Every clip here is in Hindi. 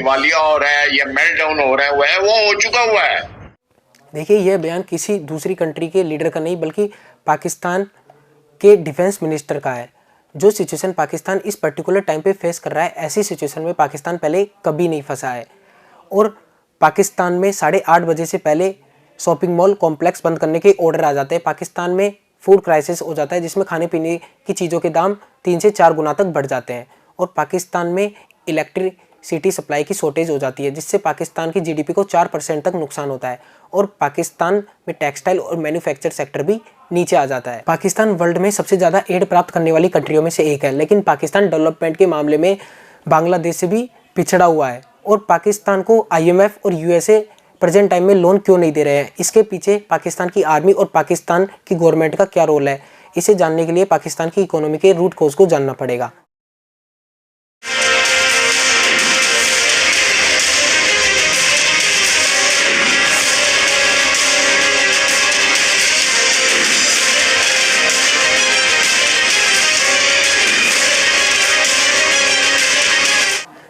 दिवालिया हो रहा है या मेल्टडाउन हो रहा है वो हो चुका हुआ है। देखिए, यह बयान किसी दूसरी कंट्री के लीडर का नहीं बल्कि पाकिस्तान के डिफेंस मिनिस्टर का है। जो सिचुएशन पाकिस्तान इस पर्टिकुलर टाइम पे फेस कर रहा है, ऐसी सिचुएशन में पाकिस्तान पहले कभी नहीं फंसा है। और पाकिस्तान में 8:30 बजे से पहले शॉपिंग मॉल कॉम्प्लेक्स बंद करने के ऑर्डर आ जाते हैं। पाकिस्तान में फूड क्राइसिस हो जाता है, जिसमें खाने पीने की चीज़ों के दाम 3 से 4 गुना तक बढ़ जाते हैं। और पाकिस्तान में इलेक्ट्रिसिटी सप्लाई की शॉर्टेज हो जाती है, जिससे पाकिस्तान की जीडीपी को 4% तक नुकसान होता है। और पाकिस्तान में टेक्सटाइल और मैन्युफैक्चर सेक्टर भी नीचे आ जाता है। पाकिस्तान वर्ल्ड में सबसे ज़्यादा एड प्राप्त करने वाली कंट्रियों में से एक है, लेकिन पाकिस्तान डेवलपमेंट के मामले में बांग्लादेश से भी पिछड़ा हुआ है। और पाकिस्तान को IMF और USA प्रेजेंट टाइम में लोन क्यों नहीं दे रहे हैं, इसके पीछे पाकिस्तान की आर्मी और पाकिस्तान की गवर्नमेंट का क्या रोल है, इसे जानने के लिए पाकिस्तान की इकोनॉमी के रूट कोज को जानना पड़ेगा।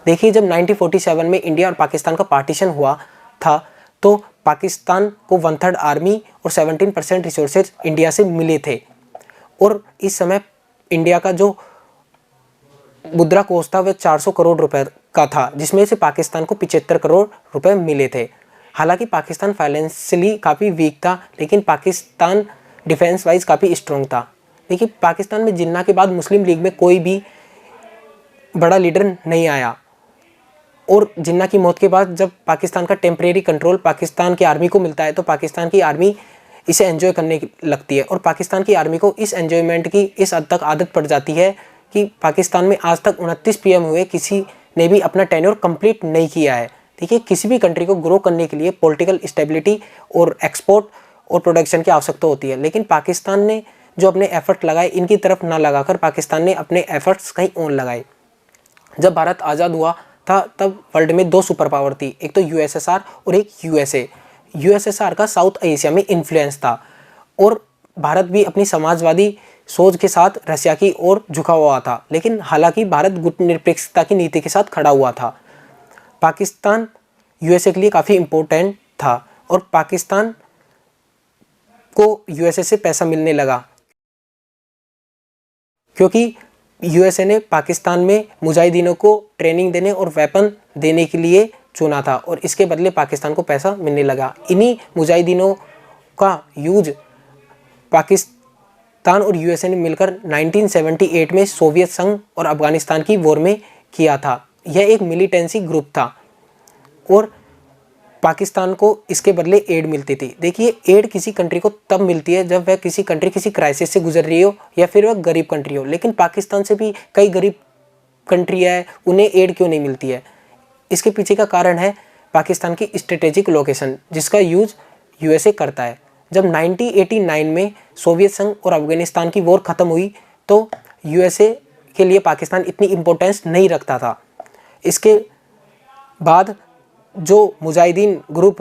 देखिए, जब 1947 में इंडिया और पाकिस्तान का पार्टीशन हुआ था, तो पाकिस्तान को 1/3 आर्मी और 17% रिसोर्सेज इंडिया से मिले थे। और इस समय इंडिया का जो मुद्रा कोष था वह 400 करोड़ रुपए का था, जिसमें से पाकिस्तान को 75 करोड़ रुपए मिले थे। हालांकि पाकिस्तान फाइनेंशियली काफ़ी वीक था, लेकिन पाकिस्तान डिफेंस वाइज काफ़ी स्ट्रॉन्ग था। देखिए, पाकिस्तान में जिन्ना के बाद मुस्लिम लीग में कोई भी बड़ा लीडर नहीं आया। और जिन्ना की मौत के बाद जब पाकिस्तान का टेम्परेरी कंट्रोल पाकिस्तान की आर्मी को मिलता है, तो पाकिस्तान की आर्मी इसे एंजॉय करने लगती है। और पाकिस्तान की आर्मी को इस एंजॉयमेंट की इस हद तक आदत पड़ जाती है कि पाकिस्तान में आज तक 29 PM हुए, किसी ने भी अपना टेन्योर कंप्लीट नहीं किया है। देखिए, किसी भी कंट्री को ग्रो करने के लिए पॉलिटिकल स्टेबिलिटी और एक्सपोर्ट और प्रोडक्शन की आवश्यकता होती है, लेकिन पाकिस्तान ने जो अपने एफर्ट लगाए, इनकी तरफ ना लगाकर पाकिस्तान ने अपने एफर्ट्स कहीं और लगाए। जब भारत आज़ाद हुआ था, तब वर्ल्ड में 2 सुपर पावर थी, एक तो USSR और एक USA। USSR का साउथ एशिया में इन्फ्लुएंस था, और भारत भी अपनी समाजवादी सोच के साथ रशिया की ओर झुका हुआ था। लेकिन हालांकि भारत गुटनिरपेक्षता की नीति के साथ खड़ा हुआ था। पाकिस्तान USA के लिए काफ़ी इम्पोर्टेंट था, और पाकिस्तान को USA से पैसा मिलने लगा, क्योंकि USA ने पाकिस्तान में मुजाहिदीनों को ट्रेनिंग देने और वेपन देने के लिए चुना था, और इसके बदले पाकिस्तान को पैसा मिलने लगा। इन्हीं मुजाहिदीनों का यूज पाकिस्तान और USA ने मिलकर 1978 में सोवियत संघ और अफगानिस्तान की वॉर में किया था। यह एक मिलिटेंसी ग्रुप था, और पाकिस्तान को इसके बदले एड मिलती थी। देखिए, एड किसी कंट्री को तब मिलती है जब वह किसी कंट्री किसी क्राइसिस से गुजर रही हो, या फिर वह गरीब कंट्री हो। लेकिन पाकिस्तान से भी कई गरीब कंट्री है, उन्हें एड क्यों नहीं मिलती है? इसके पीछे का कारण है पाकिस्तान की स्ट्रेटेजिक लोकेशन, जिसका यूज USA करता है। जब 1989 में सोवियत संघ और अफगानिस्तान की वॉर ख़त्म हुई, तो USA के लिए पाकिस्तान इतनी इम्पोर्टेंस नहीं रखता था। इसके बाद जो मुजाहिदीन ग्रुप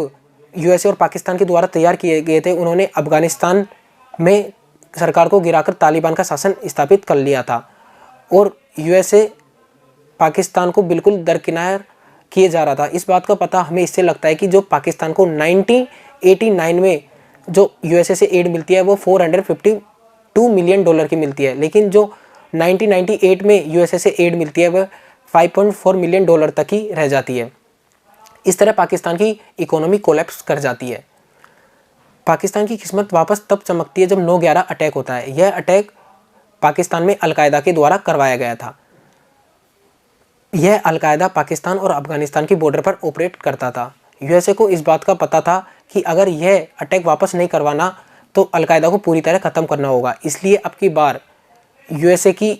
USA और पाकिस्तान के द्वारा तैयार किए गए थे, उन्होंने अफगानिस्तान में सरकार को गिराकर तालिबान का शासन स्थापित कर लिया था। और USA पाकिस्तान को बिल्कुल दरकिनार किए जा रहा था। इस बात का पता हमें इससे लगता है कि जो पाकिस्तान को 1989 में जो USA से एड मिलती है, वो $452 मिलियन की मिलती है, लेकिन जो 1998 में USA से एड मिलती है, वह $5.4 मिलियन तक ही रह जाती है। इस तरह पाकिस्तान की इकोनॉमी कोलैप्स कर जाती है। पाकिस्तान की किस्मत वापस तब चमकती है जब 9/11 अटैक होता है। यह अटैक पाकिस्तान में अलकायदा के द्वारा करवाया गया था। यह अलकायदा पाकिस्तान और अफगानिस्तान की बॉर्डर पर ऑपरेट करता था। USA को इस बात का पता था कि अगर यह अटैक वापस नहीं करवाना, तो अलकायदा को पूरी तरह ख़त्म करना होगा। इसलिए अब की बार USA की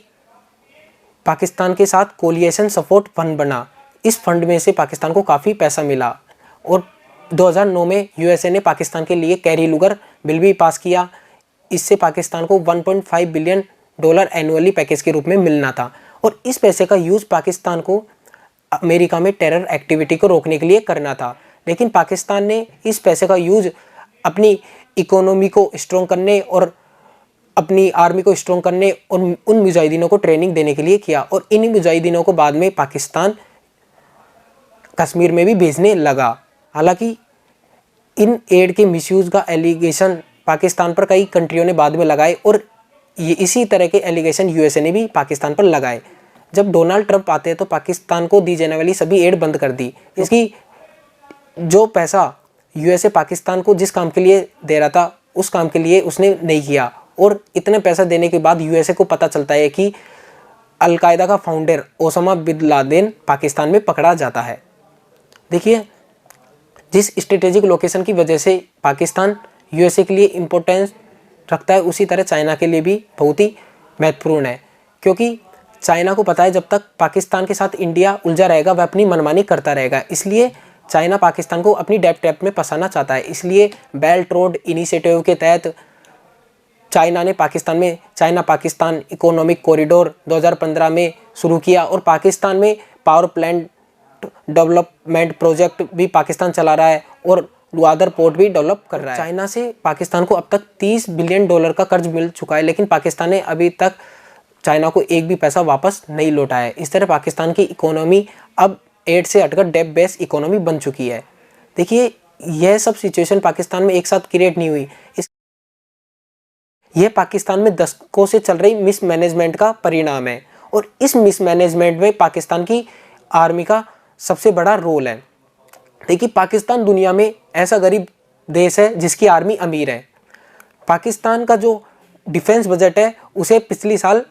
पाकिस्तान के साथ कोलिएशन सपोर्ट फंड बना। इस फंड में से पाकिस्तान को काफ़ी पैसा मिला, और 2009 में USA ने पाकिस्तान के लिए कैरी लुगर बिल भी पास किया। इससे पाकिस्तान को $1.5 बिलियन एनुअली पैकेज के रूप में मिलना था, और इस पैसे का यूज़ पाकिस्तान को अमेरिका में टेरर एक्टिविटी को रोकने के लिए करना था। लेकिन पाकिस्तान ने इस पैसे का यूज़ अपनी इकोनॉमी को स्ट्रॉन्ग करने और अपनी आर्मी को स्ट्रॉन्ग करने और उन मुजाहिदीनों को ट्रेनिंग देने के लिए किया, और इन्हीं मुजाहिदीनों को बाद में पाकिस्तान कश्मीर में भी भेजने लगा। हालांकि इन एड के मिसयूज़ का एलिगेशन पाकिस्तान पर कई कंट्रियों ने बाद में लगाए और ये इसी तरह के एलिगेशन यूएसए ने भी पाकिस्तान पर लगाए। जब डोनाल्ड ट्रंप आते हैं तो पाकिस्तान को दी जाने वाली सभी एड बंद कर दी। इसकी जो पैसा यूएसए पाकिस्तान को जिस काम के लिए दे रहा था उस काम के लिए उसने नहीं किया, और इतने पैसा देने के बाद यूएसए को पता चलता है कि अलकायदा का founder Osama bin Laden Pakistan में पकड़ा जाता है। देखिए, जिस स्ट्रेटेजिक लोकेशन की वजह से पाकिस्तान यूएसए के लिए इम्पोर्टेंस रखता है, उसी तरह चाइना के लिए भी बहुत ही महत्वपूर्ण है, क्योंकि चाइना को पता है जब तक पाकिस्तान के साथ इंडिया उलझा रहेगा वह अपनी मनमानी करता रहेगा। इसलिए चाइना पाकिस्तान को अपनी डेप ट्रैप में फंसाना चाहता है। इसलिए बेल्ट रोड इनिशिएटिव के तहत चाइना ने पाकिस्तान में चाइना पाकिस्तान इकोनॉमिक कॉरिडोर 2015 में शुरू किया, और पाकिस्तान में पावर प्लांट डेवलपमेंट प्रोजेक्ट भी पाकिस्तान चला रहा है और ग्वादर पोर्ट भी डेवलप कर रहा है। चाइना से पाकिस्तान को अब तक $30 बिलियन का कर्ज मिल चुका है, लेकिन पाकिस्तान ने अभी तक चाइना को एक भी पैसा वापस नहीं लौटाया है। इस तरह पाकिस्तान की इकोनॉमी अब एड से हटकर डेप बेस्ड इकोनॉमी बन चुकी है। देखिए, यह सब सिचुएशन पाकिस्तान में एक साथ क्रिएट नहीं हुई, यह पाकिस्तान में दशकों से चल रही मिसमैनेजमेंट का परिणाम है, और इस मिसमैनेजमेंट में पाकिस्तान की आर्मी का सबसे बड़ा रोल है। देखिए, पाकिस्तान दुनिया में ऐसा गरीब देश है जिसकी आर्मी अमीर है। पाकिस्तान का जो डिफेंस बजट है उसे पिछले साल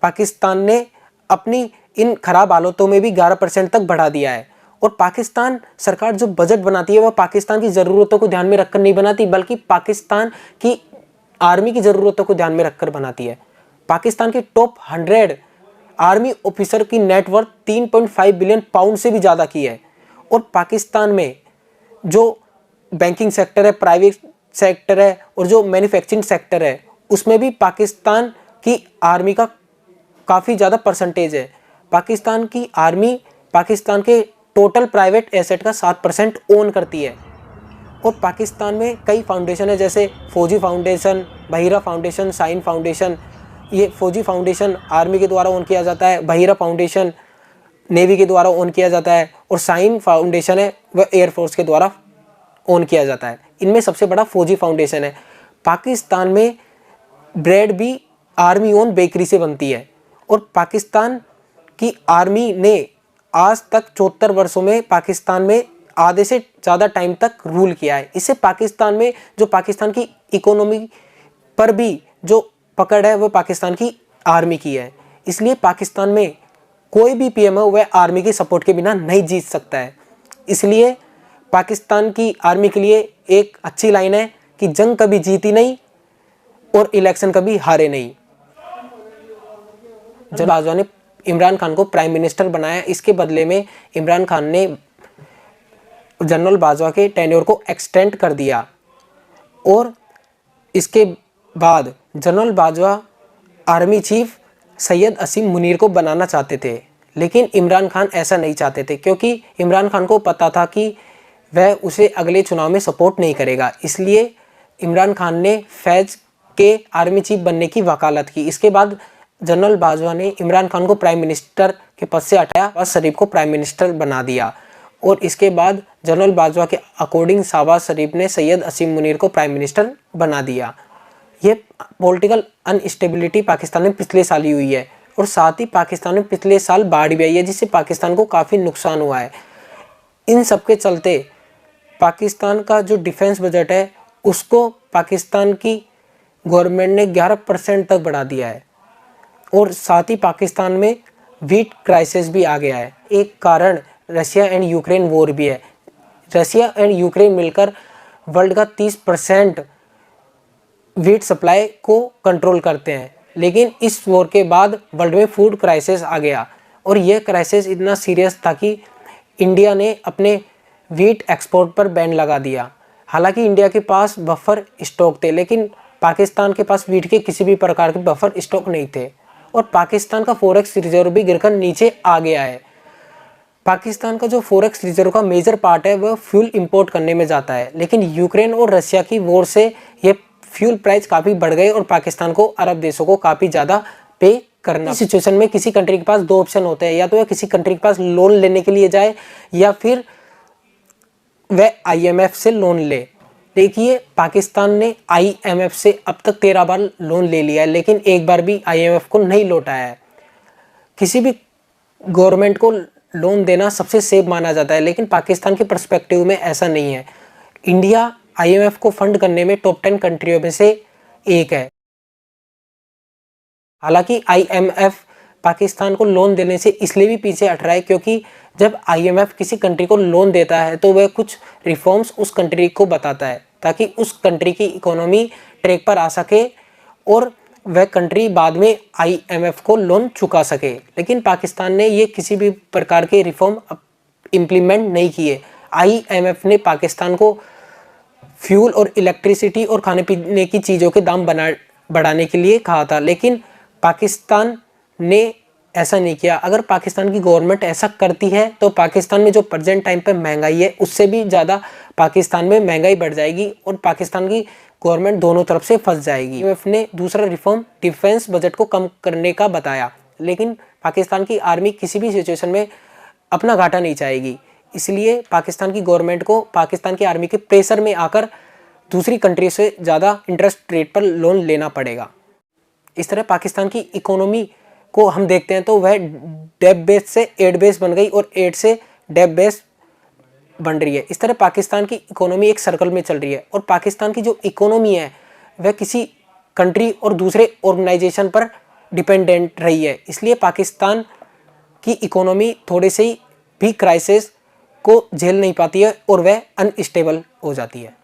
पाकिस्तान ने अपनी इन खराब हालतों में भी 11% तक बढ़ा दिया है। और पाकिस्तान सरकार जो बजट बनाती है वह पाकिस्तान की ज़रूरतों को ध्यान में रखकर नहीं बनाती, बल्कि पाकिस्तान की आर्मी की ज़रूरतों को ध्यान में रखकर बनाती है। पाकिस्तान के टॉप 100 आर्मी ऑफिसर की नेटवर्थ 3.5 बिलियन पाउंड से भी ज़्यादा की है। और पाकिस्तान में जो बैंकिंग सेक्टर है, प्राइवेट सेक्टर है और जो मैन्युफैक्चरिंग सेक्टर है, उसमें भी पाकिस्तान की आर्मी का काफ़ी ज़्यादा परसेंटेज है। पाकिस्तान की आर्मी पाकिस्तान के टोटल प्राइवेट एसेट का 7% ओन करती है। और पाकिस्तान में कई फाउंडेशन है, जैसे फौजी फाउंडेशन, बहिरा फाउंडेशन, साइन फाउंडेशन। ये फौजी फाउंडेशन आर्मी के द्वारा ओन किया जाता है, बहिरा फाउंडेशन नेवी के द्वारा ओन किया जाता है, और साइन फाउंडेशन है वह एयरफोर्स के द्वारा ओन किया जाता है। इनमें सबसे बड़ा फौजी फाउंडेशन है। पाकिस्तान में ब्रेड भी आर्मी ओन बेकरी से बनती है। और पाकिस्तान की आर्मी ने आज तक 74 वर्षों में पाकिस्तान में आधे से ज़्यादा टाइम तक रूल किया है। इससे पाकिस्तान में जो पाकिस्तान की इकोनॉमी पर भी जो पकड़ है वो पाकिस्तान की आर्मी की है। इसलिए पाकिस्तान में कोई भी पीएम हो वह आर्मी की सपोर्ट के बिना नहीं जीत सकता है। इसलिए पाकिस्तान की आर्मी के लिए एक अच्छी लाइन है कि जंग कभी जीती नहीं और इलेक्शन कभी हारे नहीं। जब बाजवा ने इमरान खान को प्राइम मिनिस्टर बनाया, इसके बदले में इमरान खान ने जनरल बाजवा के टेन्योर को एक्सटेंड कर दिया, और इसके बाद general Bajwa army chief Syed Asim Munir को बनाना चाहते थे, लेकिन इमरान खान ऐसा नहीं चाहते थे, क्योंकि इमरान खान को पता था कि वह उसे अगले चुनाव में सपोर्ट नहीं करेगा। इसलिए इमरान खान ने फैज़ के आर्मी चीफ बनने की वकालत की। इसके बाद जनरल बाजवा ने इमरान खान को प्राइम मिनिस्टर के पद से हटाया और शरीफ को प्राइम मिनिस्टर बना दिया, और इसके बाद जनरल बाजवा के अकॉर्डिंग शहबाज शरीफ ने सैयद असीम मुनीर को प्राइम मिनिस्टर बना दिया। ये पॉलिटिकल अनस्टेबिलिटी पाकिस्तान में पिछले साल ही हुई है, और साथ ही पाकिस्तान में पिछले साल बाढ़ भी आई है, जिससे पाकिस्तान को काफ़ी नुकसान हुआ है। इन सब के चलते पाकिस्तान का जो डिफेंस बजट है उसको पाकिस्तान की गवर्नमेंट ने 11% तक बढ़ा दिया है, और साथ ही पाकिस्तान में व्हीट क्राइसिस भी आ गया है। एक कारण रशिया एंड यूक्रेन वॉर भी है। रशिया एंड यूक्रेन मिलकर वर्ल्ड का 30% व्हीट सप्लाई को कंट्रोल करते हैं, लेकिन इस वॉर के बाद वर्ल्ड में फूड क्राइसिस आ गया, और यह क्राइसिस इतना सीरियस था कि इंडिया ने अपने व्हीट एक्सपोर्ट पर बैन लगा दिया। हालांकि इंडिया के पास बफर स्टॉक थे, लेकिन पाकिस्तान के पास व्हीट के किसी भी प्रकार के बफर स्टॉक नहीं थे, और पाकिस्तान का फॉरेक्स रिजर्व भी गिरकर नीचे आ गया है। पाकिस्तान का जो फॉरेक्स रिजर्व का मेजर पार्ट है वह फ्यूल इंपोर्ट करने में जाता है, लेकिन यूक्रेन और रशिया की वॉर से ये फ्यूल प्राइस काफ़ी बढ़ गए और पाकिस्तान को अरब देशों को काफ़ी ज़्यादा पे करना। इस सिचुएशन में किसी कंट्री के पास दो ऑप्शन होते हैं, या तो वह किसी कंट्री के पास लोन लेने के लिए जाए, या फिर वह IMF से लोन ले। देखिए, पाकिस्तान ने IMF से अब तक 13 बार लोन ले लिया है, लेकिन एक बार भी IMF को नहीं लौटाया है। किसी भी गवर्नमेंट को लोन देना सबसे सेफ माना जाता है, लेकिन पाकिस्तान के पर्सपेक्टिव में ऐसा नहीं है। इंडिया IMF को फंड करने में टॉप 10 कंट्रियों में से एक है। हालांकि IMF पाकिस्तान को लोन देने से इसलिए भी पीछे हट रहा है क्योंकि जब IMF किसी कंट्री को लोन देता है तो वह कुछ रिफॉर्म्स उस कंट्री को बताता है ताकि उस कंट्री की इकोनॉमी ट्रैक पर आ सके और वह कंट्री बाद में IMF को लोन चुका सके। लेकिन पाकिस्तान ने ये किसी भी प्रकार के रिफॉर्म इम्प्लीमेंट नहीं किए। IMF ने पाकिस्तान को फ्यूल और इलेक्ट्रिसिटी और खाने पीने की चीज़ों के दाम बढ़ाने के लिए कहा था, लेकिन पाकिस्तान ने ऐसा नहीं किया। अगर पाकिस्तान की गवर्नमेंट ऐसा करती है तो पाकिस्तान में जो प्रेजेंट टाइम पे महंगाई है उससे भी ज़्यादा पाकिस्तान में महंगाई बढ़ जाएगी और पाकिस्तान की गवर्नमेंट दोनों तरफ से फंस जाएगी। IMF ने दूसरा रिफॉर्म डिफेंस बजट को कम करने का बताया, लेकिन पाकिस्तान की आर्मी किसी भी सिचुएशन में अपना घाटा नहीं चाहेगी। इसलिए पाकिस्तान की गवर्नमेंट को पाकिस्तान की आर्मी के प्रेशर में आकर दूसरी कंट्री से ज़्यादा इंटरेस्ट रेट पर लोन लेना पड़ेगा। इस तरह पाकिस्तान की इकोनॉमी को हम देखते हैं तो वह डेट बेस से एड बेस बन गई और एड से डेट बेस बन रही है। इस तरह पाकिस्तान की इकोनॉमी एक सर्कल में चल रही है और पाकिस्तान की जो इकोनॉमी है वह किसी कंट्री और दूसरे ऑर्गेनाइजेशन पर डिपेंडेंट रही है। इसलिए पाकिस्तान की इकोनॉमी थोड़े से भी क्राइसिस को झेल नहीं पाती है और वह अनस्टेबल हो जाती है।